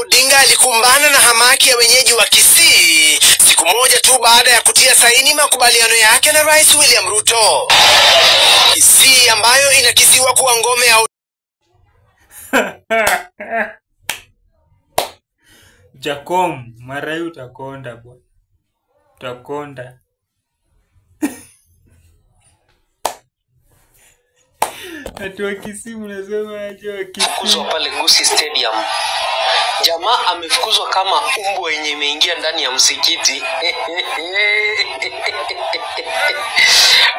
Odinga alikumbana na hamaki ya wenyeji wa Kisii siku moja tu baada ya kutia saini makubaliano yake na Rais William Ruto. Kisii ambayo inakisiwa kuwa ngome ya Jacom, mara hii utakonda bwana. Utakonda. Watu wa Kisii mnasema aje wa Kisii? Kuzwa pale Gusii Stadium. Jamaa amefukuzwa kama umbo yenye imeingia ndani ya msikiti.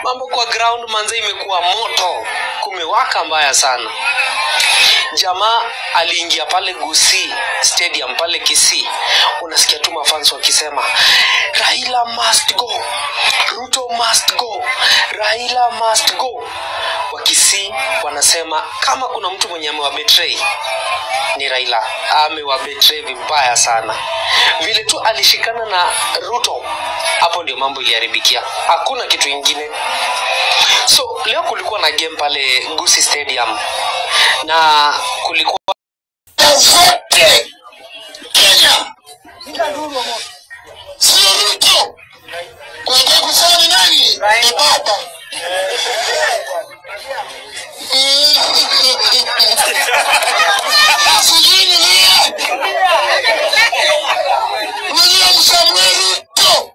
Mambo kwa ground manze imekuwa moto. Kumewaka mbaya sana. Jamaa aliingia pale Gusii Stadium pale Kisii. Unasikia tu mafans wakisema Raila must go. Ruto must go. Raila must go. Wa Kisii wanasema kama kuna mtu mwenye amewabetray ni Raila. Amewabetray vibaya sana. Vile tu alishikana na Ruto, hapo ndio mambo iliharibikia. Hakuna kitu kingine. So leo kulikuwa na game pale Gusii Stadium. Na kulikuwa zote Kenya. Sio Ruto. Kwa kusema nani? Baba. Sijini lia. William Samuel Ruto.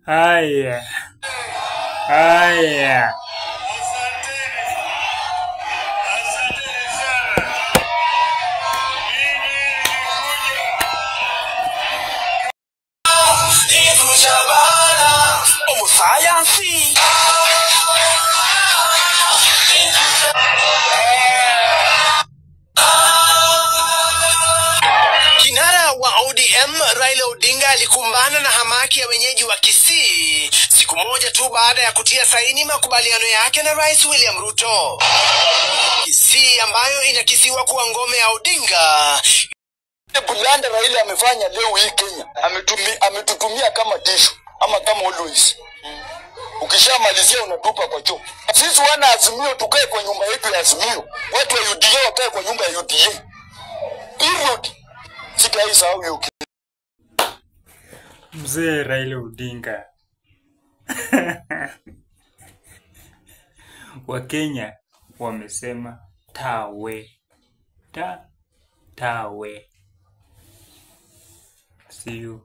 Haya. Haya. Kinara wa ODM Raila Odinga alikumbana na hamaki ya wenyeji wa Kisii siku moja tu baada ya kutia saini makubaliano yake na Rais William Ruto. Kisii ambayo inakisiwa kuwa ngome ya Odinga. Bulanda Raila amefanya leo hii Kenya. Ametutumia kama tishu ama kama always. Ukishamalizia unatupa kwa choo. Sisi wana Azimio tukae kwa nyumba yetu ya Azimio. Watu wa UDA wakae kwa nyumba ya UDA. Period. Sitaisahau hiyo. Mzee Raila Odinga. Wakenya wamesema tawe. Tawe. See you.